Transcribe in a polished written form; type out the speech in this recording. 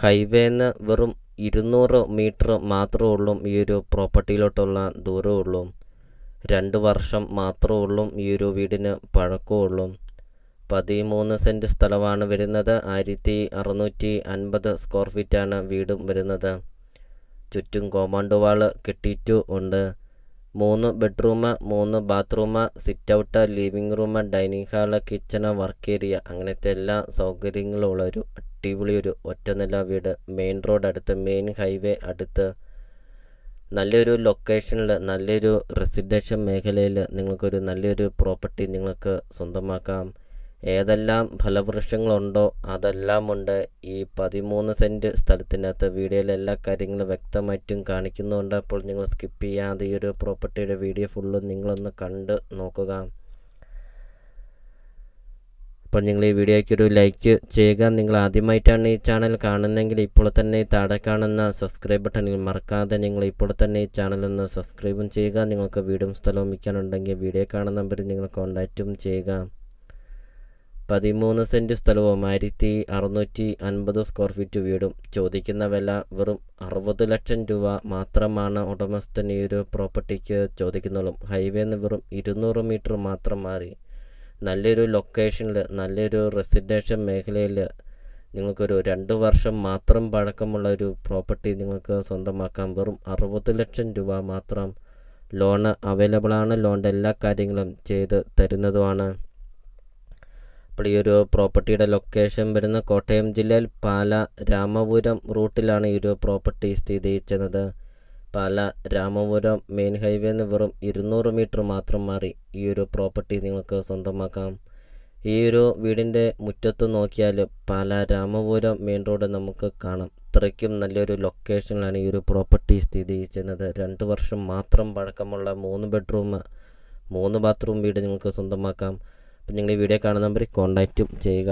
ഹൈവേന്ന് വെറും 200 മീറ്റർ മാത്രമേ ഉള്ളൂ ഈ ഒരു പ്രോപ്പർട്ടിയിലോട്ടുള്ള ദൂരമുള്ളൂ. 2 വർഷം മാത്രമേ ഉള്ളൂ ഈ ഒരു വീടിന് പഴക്കമുള്ളൂ. 13 സെൻറ്റ് സ്ഥലമാണ് വരുന്നത്. 1650 സ്ക്വയർ ഫീറ്റാണ് വീടും വരുന്നത്. ചുറ്റും കോമ്പൗണ്ട് വാൾ കെട്ടിയിട്ടു ഉണ്ട്. 3 bedroom, 3 bathroom, sit out, living room, dining hall, kitchen, work area അങ്ങനത്തെ എല്ലാ സൗകര്യങ്ങളും ഉള്ള ഒരു അടിപൊളി ഒരു ഒറ്റനില വീട്. മെയിൻ റോഡ് അടുത്ത്, മെയിൻ ഹൈവേ അടുത്ത്, നല്ലൊരു ലൊക്കേഷനിൽ, നല്ലൊരു റെസിഡൻഷ്യൽ മേഖലയിൽ നിങ്ങൾക്കൊരു നല്ലൊരു പ്രോപ്പർട്ടി നിങ്ങൾക്ക് സ്വന്തമാക്കാം. ഏതെല്ലാം ഫലവൃക്ഷങ്ങളുണ്ടോ അതെല്ലാം ഉണ്ട് ഈ 13 സെൻറ്റ് സ്ഥലത്തിനകത്ത്. വീഡിയോയിൽ എല്ലാ കാര്യങ്ങളും വ്യക്തമായിട്ടും കാണിക്കുന്നുണ്ട്. അപ്പോൾ നിങ്ങൾ സ്കിപ്പ് ചെയ്യാതെ ഈ ഒരു പ്രോപ്പർട്ടിയുടെ വീഡിയോ ഫുള്ളും നിങ്ങളൊന്ന് കണ്ട് നോക്കുക. അപ്പോൾ നിങ്ങൾ ഈ വീഡിയോയ്ക്ക് ഒരു ലൈക്ക് ചെയ്യുക. നിങ്ങൾ ആദ്യമായിട്ടാണ് ഈ ചാനൽ കാണുന്നതെങ്കിൽ ഇപ്പോൾ തന്നെ താഴെ കാണുന്ന സബ്സ്ക്രൈബ് ബട്ടണിൽ മറക്കാതെ നിങ്ങൾ ഇപ്പോൾ തന്നെ ഈ ചാനലൊന്ന് സബ്സ്ക്രൈബും ചെയ്യുക. നിങ്ങൾക്ക് വീടും സ്ഥലവും വിൽക്കാനുണ്ടെങ്കിൽ വീഡിയോ കാണുന്ന നമ്പറിൽ നിങ്ങൾ കോൺടാക്റ്റും ചെയ്യുക. 13 സെൻറ്റ് സ്ഥലവും 1650 സ്ക്വയർ ഫീറ്റ് വീടും. ചോദിക്കുന്ന വില വെറും 60 ലക്ഷം രൂപ മാത്രമാണ് ഉടമസ്ഥൻ ഈ ഒരു പ്രോപ്പർട്ടിക്ക് ചോദിക്കുന്നുള്ളൂ. ഹൈവേന്ന് വെറും 200 മീറ്റർ മാത്രം മാറി നല്ലൊരു ലൊക്കേഷനിൽ, നല്ലൊരു റെസിഡൻഷ്യൽ മേഖലയിൽ നിങ്ങൾക്കൊരു 2 വർഷം മാത്രം പഴക്കമുള്ള ഒരു പ്രോപ്പർട്ടി നിങ്ങൾക്ക് സ്വന്തമാക്കാം. വെറും 60 ലക്ഷം രൂപ മാത്രം. ലോണ് അവൈലബിൾ ആണ്. ലോണിൻ്റെ എല്ലാ കാര്യങ്ങളും ചെയ്ത് തരുന്നതുമാണ്. അപ്പോൾ ഈ ഒരു പ്രോപ്പർട്ടിയുടെ ലൊക്കേഷൻ വരുന്ന കോട്ടയം ജില്ലയിൽ പാല രാമപുരം റൂട്ടിലാണ് ഈ ഒരു പ്രോപ്പർട്ടി സ്ഥിതി ചെയ്യുന്നത്. പാല രാമപുരം മെയിൻ ഹൈവേന്ന് വെറും 200 മീറ്റർ മാത്രം മാറി ഈ ഒരു പ്രോപ്പർട്ടി നിങ്ങൾക്ക് സ്വന്തമാക്കാം. ഈ ഒരു വീടിൻ്റെ മുറ്റത്ത് നോക്കിയാൽ പാല രാമപുരം മെയിൻ റോഡ് നമുക്ക് കാണാം. അത്രയ്ക്കും നല്ലൊരു ലൊക്കേഷനിലാണ് ഈ ഒരു പ്രോപ്പർട്ടി സ്ഥിതി ചെയ്യുന്നത്. 2 വർഷം മാത്രം പഴക്കമുള്ള 3 ബെഡ്റൂം 3 ബാത്റൂം വീട് നിങ്ങൾക്ക് സ്വന്തമാക്കാം. അപ്പോൾ നിങ്ങൾ ഈ വീഡിയോ കാണുന്ന നമ്പറിൽ കോൺടാക്റ്റും ചെയ്യുക.